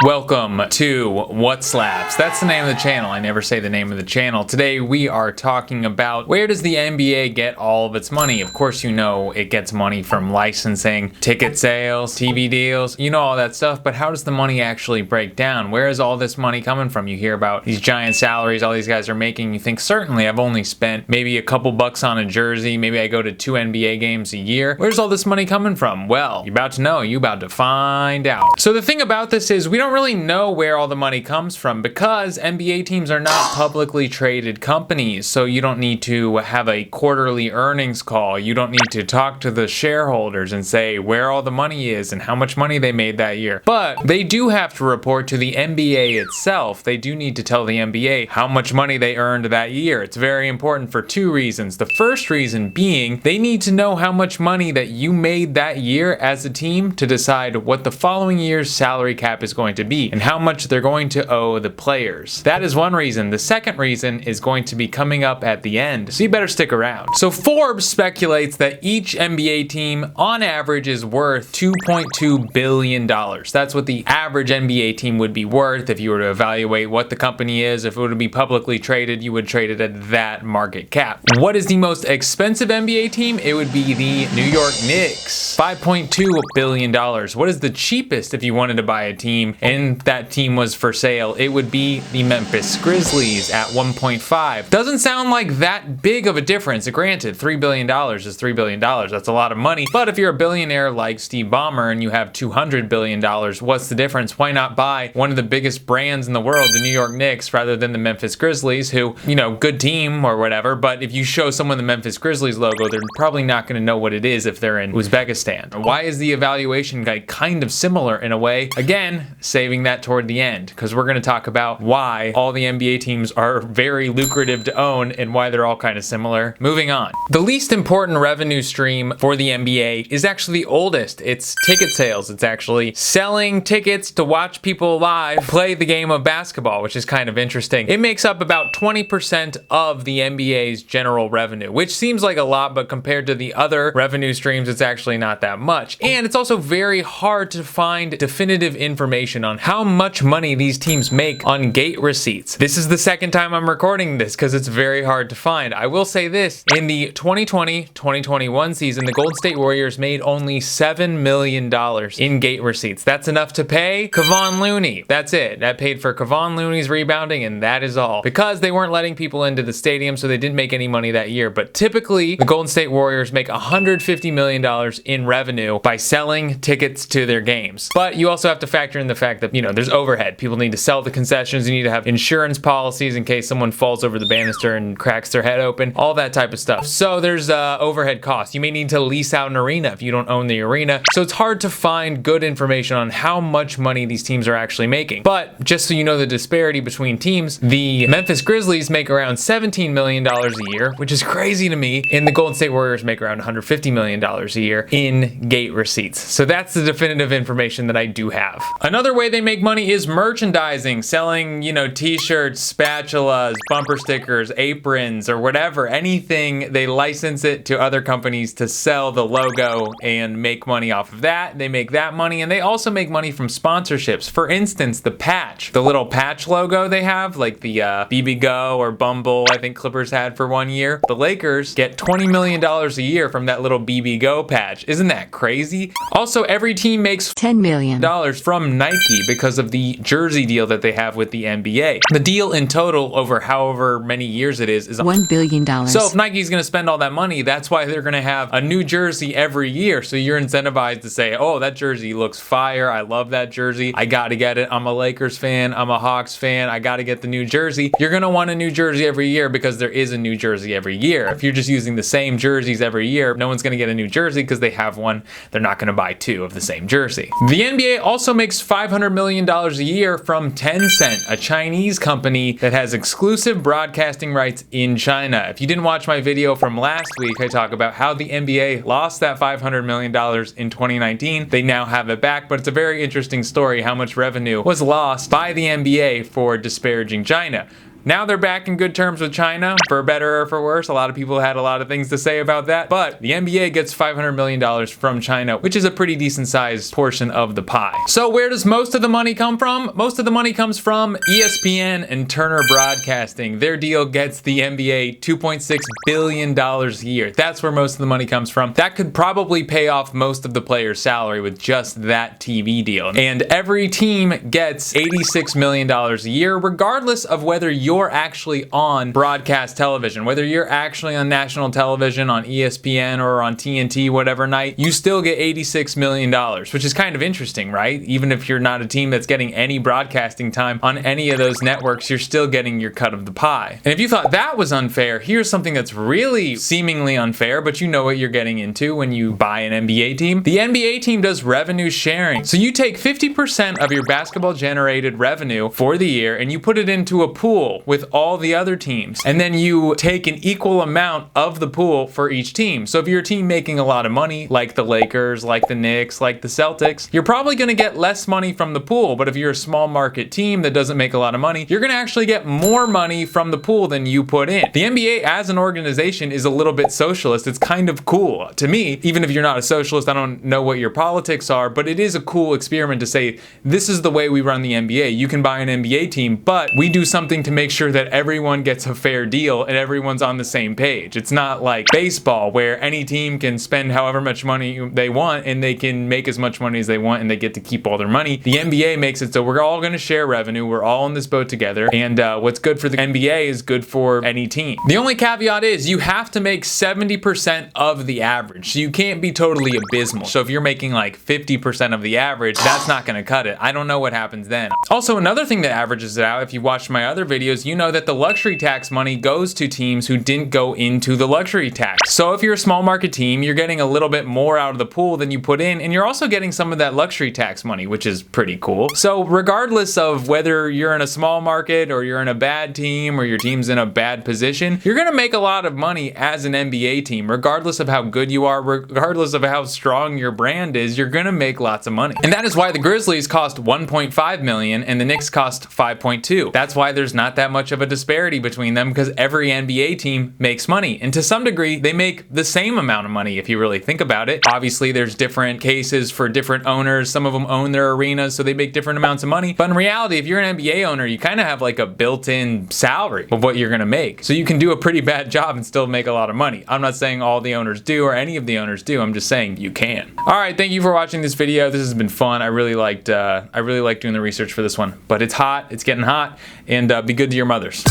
Welcome to What Slaps. That's the name of the channel. I never say the name of the channel. Today we are talking about where does the NBA get all of its money? Of course you know it gets money from licensing, ticket sales, TV deals, you know all that stuff, but how does the money actually break down? Where is all this money coming from? You hear about these giant salaries all these guys are making. You think certainly I've only spent maybe a couple bucks on a jersey. Maybe I go to 2 NBA games a year. Where's all this money coming from? Well, you're about to know. You're about to find out. So the thing about this is we don't really know where all the money comes from because NBA teams are not publicly traded companies. So you don't need to have a quarterly earnings call. You don't need to talk to the shareholders and say where all the money is and how much money they made that year. But they do have to report to the NBA itself. They do need to tell the NBA how much money they earned that year. It's very important for 2 reasons. The first reason being they need to know how much money that you made that year as a team to decide what the following year's salary cap is going to be and how much they're going to owe the players. That is one reason. The second reason is going to be coming up at the end, so you better stick around. So Forbes speculates that each NBA team on average is worth $2.2 billion. That's what the average NBA team would be worth if you were to evaluate what the company is. If it would be publicly traded, you would trade it at that market cap. What is the most expensive NBA team? It would be the New York Knicks, $5.2 billion. What is the cheapest if you wanted to buy a team and that team was for sale? It would be the Memphis Grizzlies at 1.5. Doesn't sound like that big of a difference. Granted, $3 billion is $3 billion. That's a lot of money. But if you're a billionaire like Steve Ballmer and you have $200 billion, what's the difference? Why not buy one of the biggest brands in the world, the New York Knicks, rather than the Memphis Grizzlies, who, you know, good team or whatever, but if you show someone the Memphis Grizzlies logo, they're probably not going to know what it is if they're in Uzbekistan. Why is the evaluation guide kind of similar in a way? Again, saving that toward the end, because we're going to talk about why all the NBA teams are very lucrative to own and why they're all kind of similar. Moving on. The least important revenue stream for the NBA is actually the oldest. It's ticket sales. It's actually selling tickets to watch people live play the game of basketball, which is kind of interesting. It makes up about 20% of the NBA's general revenue, which seems like a lot, but compared to the other revenue streams, it's actually not that much. And it's also very hard to find definitive information on how much money these teams make on gate receipts. This is the second time I'm recording this because it's very hard to find. I will say this, in the 2020-2021 season, the Golden State Warriors made only $7 million in gate receipts. That's enough to pay Kevon Looney. That's it. That paid for Kevon Looney's rebounding, and that is all. Because they weren't letting people into the stadium, so they didn't make any money that year. But typically, the Golden State Warriors make $150 million in revenue by selling tickets to their games. But you also have to factor in the fact that, you know, there's overhead. People need to sell the concessions. You need to have insurance policies in case someone falls over the banister and cracks their head open, all that type of stuff. So there's overhead costs. You may need to lease out an arena if you don't own the arena. So it's hard to find good information on how much money these teams are actually making. But just so you know the disparity between teams, the Memphis Grizzlies make around $17 million a year, which is crazy to me, and the Golden State Warriors make around $150 million a year in gate receipts. So that's the definitive information that I do have. Another way they make money is merchandising, selling, you know, t-shirts, spatulas, bumper stickers, aprons, or whatever, anything. They license it to other companies to sell the logo and make money off of that. They make that money, and they also make money from sponsorships. For instance, the patch, the little patch logo they have, like the BB Go or Bumble, I think Clippers had for 1 year. The Lakers get $20 million a year from that little BB Go patch. Isn't that crazy? Also, every team makes $10 million from Nike because of the jersey deal that they have with the NBA. The deal in total over however many years it is $1 billion. So if Nike's going to spend all that money, that's why they're going to have a new jersey every year. So you're incentivized to say, oh, that jersey looks fire. I love that jersey. I got to get it. I'm a Lakers fan. I'm a Hawks fan. I got to get the new jersey. You're going to want a new jersey every year because there is a new jersey every year. If you're just using the same jerseys every year, no one's going to get a new jersey because they have one. They're not going to buy 2 of the same jersey. The NBA also makes $500 million a year from Tencent, a Chinese company that has exclusive broadcasting rights in China. If you didn't watch my video from last week, I talk about how the NBA lost that $500 million in 2019. They now have it back, but it's a very interesting story how much revenue was lost by the NBA for disparaging China. Now they're back in good terms with China, for better or for worse. A lot of people had a lot of things to say about that, but the NBA gets $500 million from China, which is a pretty decent sized portion of the pie. So where does most of the money come from? Most of the money comes from ESPN and Turner Broadcasting. Their deal gets the NBA $2.6 billion a year. That's where most of the money comes from. That could probably pay off most of the players' salary with just that TV deal. And every team gets $86 million a year, regardless of whether you're actually on broadcast television, whether you're actually on national television, on ESPN or on TNT, whatever night, you still get $86 million, which is kind of interesting, right? Even if you're not a team that's getting any broadcasting time on any of those networks, you're still getting your cut of the pie. And if you thought that was unfair, here's something that's really seemingly unfair, but you know what you're getting into when you buy an NBA team. The NBA team does revenue sharing. So you take 50% of your basketball generated revenue for the year and you put it into a pool with all the other teams. And then you take an equal amount of the pool for each team. So if you're a team making a lot of money, like the Lakers, like the Knicks, like the Celtics, you're probably going to get less money from the pool. But if you're a small market team that doesn't make a lot of money, you're going to actually get more money from the pool than you put in. The NBA as an organization is a little bit socialist. It's kind of cool to me. Even if you're not a socialist, I don't know what your politics are, but it is a cool experiment to say, this is the way we run the NBA. You can buy an NBA team, but we do something to make sure that everyone gets a fair deal and everyone's on the same page. It's not like baseball where any team can spend however much money they want and they can make as much money as they want and they get to keep all their money. The NBA makes it so we're all going to share revenue. We're all in this boat together. And what's good for the NBA is good for any team. The only caveat is you have to make 70% of the average. So you can't be totally abysmal. So if you're making like 50% of the average, that's not going to cut it. I don't know what happens then. Also, another thing that averages it out, if you watched my other videos, you know that the luxury tax money goes to teams who didn't go into the luxury tax. So if you're a small market team, you're getting a little bit more out of the pool than you put in, and you're also getting some of that luxury tax money, which is pretty cool. So regardless of whether you're in a small market or you're in a bad team or your team's in a bad position, you're going to make a lot of money as an NBA team. Regardless of how good you are, regardless of how strong your brand is, you're going to make lots of money. And that is why the Grizzlies cost $1.5 million and the Knicks cost $5.2. That's why there's not that much of a disparity between them, because every NBA team makes money. And to some degree, they make the same amount of money if you really think about it. Obviously, there's different cases for different owners. Some of them own their arenas, so they make different amounts of money. But in reality, if you're an NBA owner, you kind of have like a built-in salary of what you're going to make. So you can do a pretty bad job and still make a lot of money. I'm not saying all the owners do or any of the owners do. I'm just saying you can. All right, thank you for watching this video. This has been fun. I really liked doing the research for this one. But it's hot. It's getting hot. And be good to your mothers.